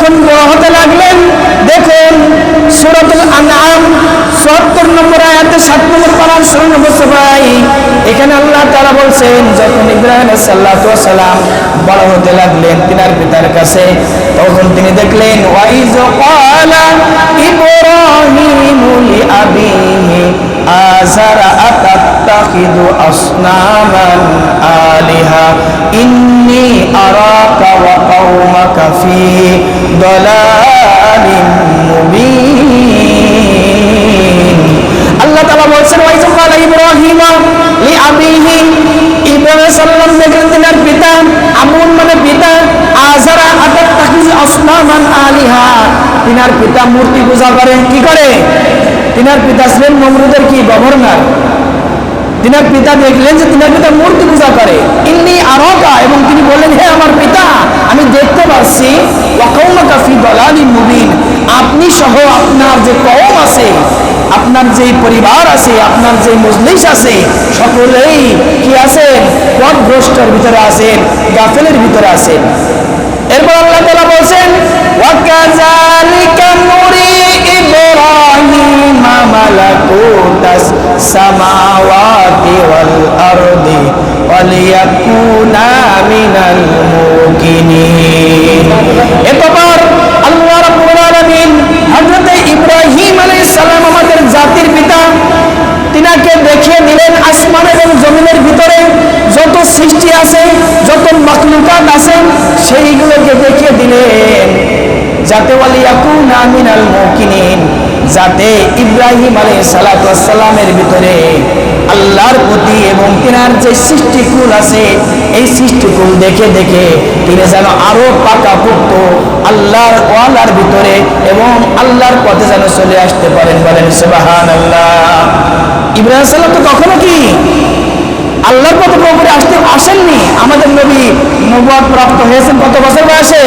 যখন বড় হতে লাগলেন, দেখুন সূরাতুল আনআম ৭৪ নম্বর আয়াতে ৭ নম্বর পারার ১৬ নম্বর সূরায় এখানে আল্লাহ তাআলা বলছেন, যখন ইব্রাহিম আলাইহিস সালাম বড় হতে লাগলেন তিনার পিতার কাছে, তখন তিনি দেখলেন ওয়াইজ ক্বালা ইব্রাহিমু লিআবিহি আযারা আতাত্তাখিযু আসনামান আলিহা ইন্নী আরাকা ওয়া কওমাকা ফি দালালিন মুবিন। আল্লাহ তাআলা বলছেন ওয়াইজ ক্বালা ইব্রাহিম লিআবিহি, ইব্রাহিম সাল্লাম দেখলেন তিনার পিতা, আবুন মানে পিতা, আযারা আতাত্তাখিযু আসনামান আলিহা, তিনার পিতা মূর্তি পূজা করে। কি করে? তিনার পিতা ছিলেন নমরুদের কি গভর্নর। তিনার পিতা দেখলেন যে তিনার পিতা মূর্তি পূজা করে। ইন্নী আরাকা, এবং তিনি বললেন হে আমার পিতা, আমি দেখতে পাচ্ছি ওয়া কওমাকা ফি দালালিন মুবিন, আপনি সহ আপনার যে কওম আছে, আপনার যে পরিবার আছে, আপনার যে মজলিস আছে, সকলেই কি আছেন? পথভ্রষ্টের ভিতরে আছেন, গাফেলের ভিতরে আছেন। এরপর আল্লাহ তাআলা বলেন ওয়া কাযালিকা নুরি ইব্রাহিমা মালাকুতাস সামাওয়াতি ওয়াল আরদি ওয়ালিয়াকুনা মিনাল মুকিনিন। এতবার আল্লাহ রাব্বুল আলামিন হযরত ইব্রাহিম আলাইহিস সালাম আমাদের জাতির পিতা, তিনাকে দেখিয়ে দিলেন আসমান এবং জমিনের ভিতরে যত সৃষ্টি আছে, যত মাখলুকাত আছে, সেইগুলোকে দেখিয়ে দিলেন যাতে ওয়ালিয়াকুনা মিনাল মুকিনিন, যাতে ইব্রাহিম আলাইহিস সালামের ভিতরে আল্লাহর প্রতি এবং তিনার যে সৃষ্টিকুল আছে, এই সৃষ্টিকুল দেখে দেখে তিনি যেন আরো পাকাপোক্ত আল্লাহর ওয়ালার ভিতরে এবং আল্লাহর পথে যেন চলে আসতে পারেন। বলেন সুবহানাল্লাহ। ইব্রাহিম সাল্লাম তো কখনো কি আল্লাহর পথে পুরোপুরি আসেননি। আমাদের নবী নবুয়ত প্রাপ্ত হয়েছেন কত বছর বয়সে?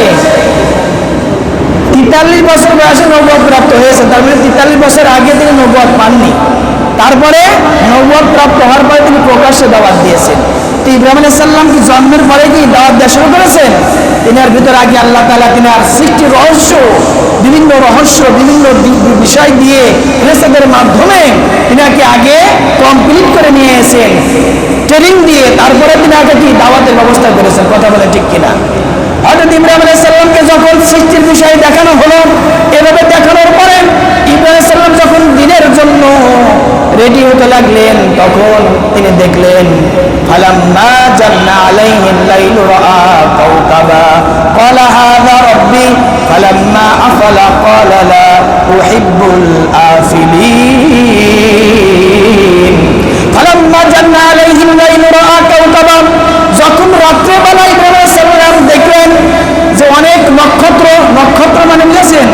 43 বছর বয়সে নবুয়ত প্রাপ্ত হয়েছেন। তার মানে 43 বছর আগে তিনি নবুয়ত পাননি। তারপরে নবুয়ত প্রাপ্ত হওয়ার পরে তিনি প্রকাশ্যে দাওয়াত দিয়েছেন। তো ইব্রাহিম আলাইহিস সালাম কি জন্মের পরে কি দাওয়াত দেওয়া শুরু করেছেন? তিনার ভিতরে আগে আল্লাহ তাআলা তিনার সৃষ্টির রহস্য, বিভিন্ন বিষয় দিয়ে ফেরেশতাদের মাধ্যমে তিনাকে আগে কমপ্লিট করে নিয়ে এসেছেন, ট্রেনিং দিয়ে, তারপরে তিনাকে কি দাওয়াতের ব্যবস্থা করেছেন। কথা বলে ঠিক কিনা? হযরত ইব্রাহিম আলাইহিস সালামকে যখন সৃষ্টির বিষয় দেখানো হলো, এভাবে দেখানোর পরে ইব্রাহিম আলাইহিস সালাম যখন দিনের জন্য রেডি হতে লাগলেন, তখন তিনি দেখলেন ফালাম্মা জান্না আলাইহিল লাইলু রাআ কাওকাবা ক্বালা হাযা রাব্বি ফালাম্মা আফালা ক্বালা লা উহিব্বুল আফিলিন। ফালাম্মা জান্না আলাইহিল লাইলু রাআ কাওকাবা, যখন রাত্রেবেলা ইব্রাহিম আলাইহিস সালাম দেখলেন যে অনেক নক্ষত্র, নক্ষত্র মানে বুঝেছেন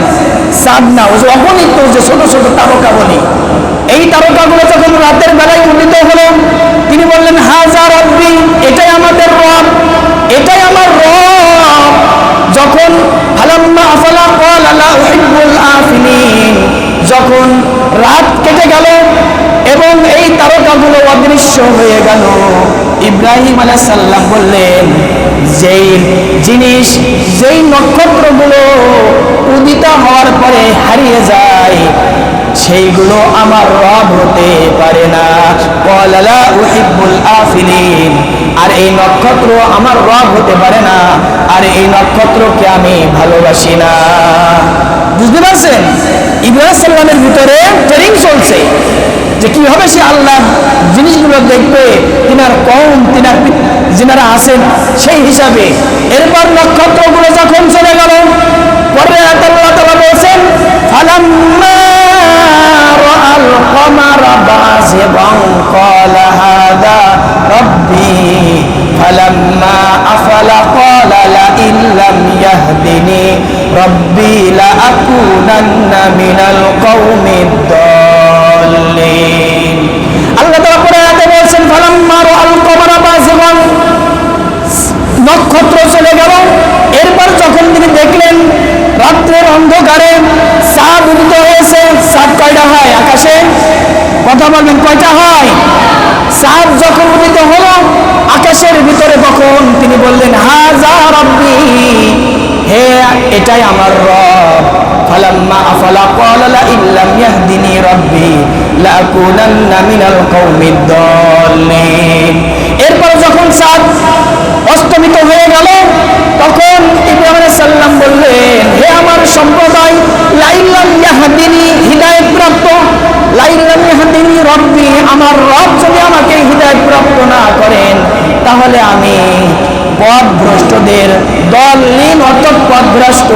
চাঁদ না, ওই যে অগণিত যে ছোট ছোট তারকাবলী, এই তারকাগুলো যখন রাতের বেলায় উদিত হলো, তিনি বললেন হাযা রাব্বি, এটাই আমাদের রব, এটাই আমার রব। যখন ফালাম্মা আফালা ক্বালা লা উহিব্বুল আফিলিন, যখন রাত কেটে গেল এবং এই তারকাগুলো অদৃশ্য হয়ে গেল, ইব্রাহিম আলাইহিস সালাম বললেন যেই জিনিস, যেই নক্ষত্রগুলো উদিত হওয়ার পরে হারিয়ে যায়, সেইগুলো আমার রব হতে পারে না। ক্বালা লা উহিব্বুল আফিলিন, আর এই নক্ষত্র আমার রব হতে পারে না, আর এই নক্ষত্রকে আমি ভালোবাসি না। বুঝতে পারছেন? ইব্রাহিম সাল্লামের ভিতরে ট্রেনিং চলছে যে কিভাবে সে আল্লাহ জিনিসগুলো দেখবে, তিনার কওম, তিনার যিনারা আছেন সেই হিসাবে। এরপর নক্ষত্রগুলো যখন চলে গেল, পরে আল্লাহ তাআলা বলেছেন ফালাম্মা রাআল কমারা বাযিগান ক্বালা হাযা রাব্বি ফালাম্মা আফালা ক্বালা লা ইল্লাম ইয়াহদিনি রাব্বি লা আকুনান্না মিনাল কওমিদ দাল্লিন। আল্লাহ তাআলা পরে আয়াতে বলেছেন ফালাম্মা রাআল কমারা বাযিগান, নক্ষত্র চলে গেল। এরপর যখন তিনি দেখলেন রাত্রের অন্ধকারে চাঁদ উদিত হয়েছে। চাঁদ কয়টা হয় আকাশে? কথা বলবেন, কয়টা হয়? চাঁদ যখন উদিত হলো আকাশের ভিতরে, তখন তিনি বললেন হাযা রাব্বি, হে এটাই আমার রব। ফালাম্মা আফালা ক্বালা লা ইল্লাম ইয়াহদিনি রাব্বি লাআকুনান্না মিনাল কওমিদ দাল্লিন। এরপর যখন চাঁদ অস্তমিত হয়ে গেল তখন ইব্রাহিম আলাইহিস সালাম বললেন, হে আমার সম্প্রদায়, লা ইল্লাম ইয়াহদিনি, হিদায়াত প্রাপ্ত, লা ইল্লাম ইয়াহদিনি রাব্বি, আমার রব যদি আমাকে হিদায়াত প্রাপ্ত না করেন তাহলে আমি পথভ্রষ্টদের দলহীন, অর্থাৎ পথভ্রষ্ট,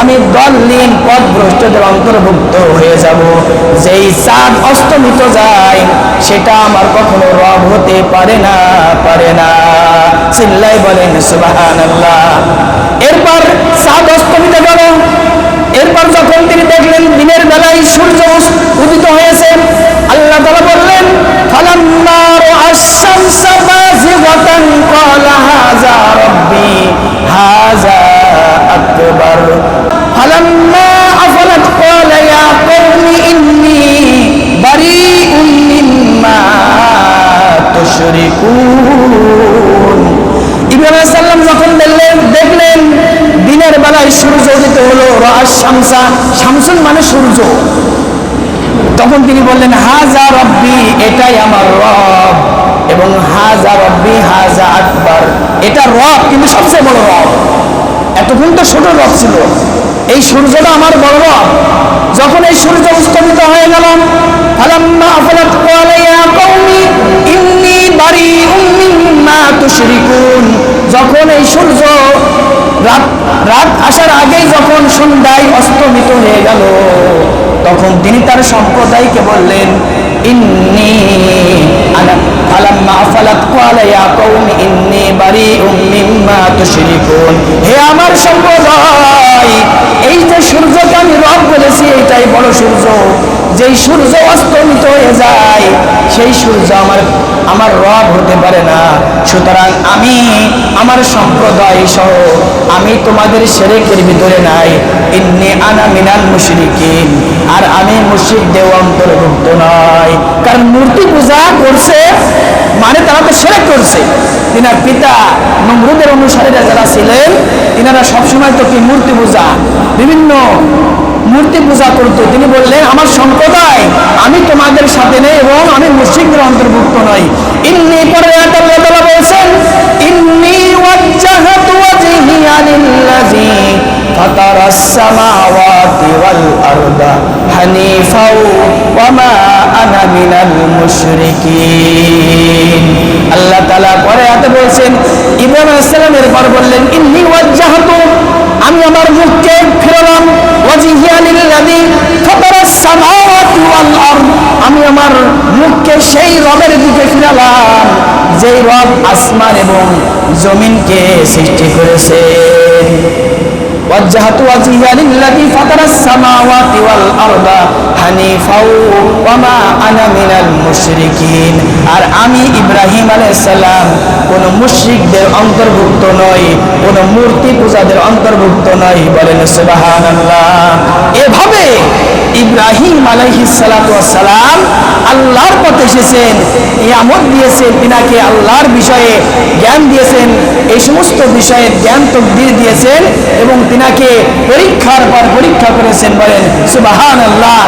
আমি দলহীন পথভ্রষ্টদের অন্তর্ভুক্ত হয়ে যাব। যেই চাঁদ অস্তমিত যায় সেটা আমার কখনো রব হতে পারে না, পারে না। চিল্লাই বলেন সুবহানাল্লাহ। এরপর চাঁদ অস্তমিত গেল। এরপর যখন তিনি দেখলেন দিনের বেলায় সূর্য উদিত হয়েছে, আল্লাহ তাআলা বললেন, ফালাম্মা রাআশ শামসা বাযিগাতান ক্বালা হাযা রাব্বি হাযা আকবার, ফালাম্মা আফলাত ক্বালা ইয়া কওমি ইন্নী বারীউম মিম্মা তুশরিকুন। ইব্রাহিম আলাইহিস সালাম যখন দেখলেন দিনের বেলায় সূর্য উদিত হলো, রাআশ শামসা, শামসুন মানে সূর্য, তখন তিনি বললেন, হাযা রাব্বি, এটাই আমার রব, এবং হাযা রাব্বি হাযা আকবার, এটা রব কিন্তু সবচেয়ে বড় রব। এতক্ষণ তো ছোট রব ছিল, এই সূর্যটা আমার বড় রব। যখন এই সূর্য অস্তমিত হয়ে গেল, ফালাম্মা আফলাত ক্বালা ইয়া কওমি ইন্নী বারীউম মিম্মা তুশরিকুন, যখন এই সূর্য রাত আসার আগেই যখন সন্ধ্যায় অস্তমিত হয়ে গেল তখন তিনি তার সম্প্রদায়কে বললেন, ইন্নী আনা, ফালাম্মা আফলাত ক্বালা ইয়া কওমি ইন্নী বারীউম মিম্মা তুশরিকুন, হে আমার সম্প্রদায়, এই যে সূর্যকে আমি রব বলেছি এটাই বড় সূর্য, যেই সূর্য অস্তমিত হয়ে যায় সেই সূর্য আমার রব হতে পারে না। সুতরাং আমি আমার সম্প্রদায় সহ আমি তোমাদের শিরকের ভিতরে নাই, ইন্নী আনা মিনাল মুশরিকিন, আর আমি মুশরিকদের অন্তর্ভুক্ত নয়। কারণ মূর্তি পূজা করছে মানে তারা তো শিরক করছে। তিনার পিতা নমরুদের অনুসারীরা যারা ছিলেন তিনারা সবসময় তো কি মূর্তি পূজা, বিভিন্ন মূর্তি পূজা করতো। তিনি বললেন, আমার সম্প্রদায় আমি তোমাদের সাথে নেই এবং আমি মুশরিকদের অন্তর্ভুক্ত নই। ইন্নী, পরে আল্লাহ তাআলা বলেছেন, ইন্নী ওয়াজ্জাহতু ওয়াজহিয়া লিল্লাযী ফাতারাস সামাওয়াতি ওয়াল আরদা হানিফাও ওয়া মা আনা মিনাল মুশরিকিন। আল্লাহ তাআলা পরে আয়াতে বলেছেন, ইব্রাহিম আলাইহিস সালামের পর বললেন, ইন্নী ওয়াজ্জাহতু, আমি আমার মুখকে ফিরালাম, ওয়াজহিয়া লিল্লাযী ফাতারাস সামাওয়াতি ওয়াল আরদ, আমি আমার মুখকে সেই রবের দিকে ফিরালাম যেই রব আসমান এবং জমিনকে সৃষ্টি করেছেন। ওয়াজ্জাহতু ওয়াজহিয়া লিল্লাযী ফাতারাস সামাওয়াতি ওয়াল আরদা হানিফাও ওয়া মা আনা মিনাল মুশরিকিন, আর আমি ইব্রাহিম আলাইহিস সালাম কোন মুশরিকদের অন্তর্ভুক্ত নই, কোন মূর্তি পূজাদের অন্তর্ভুক্ত নই। বলেন সুবহানাল্লাহ। এভাবে ইব্রাহিম আলাইহিস সালাতু ওয়াস সালাম আল্লাহর পথে এসেছেন, নিয়ামত দিয়েছেন, তিনাকে আল্লাহর বিষয়ে জ্ঞান দিয়েছেন, এই সমস্ত বিষয়ে জ্ঞান তকদির দিয়েছেন এবং তিনাকে পরীক্ষার পর পরীক্ষা করেছেন। বলেন সুবহানাল্লাহ।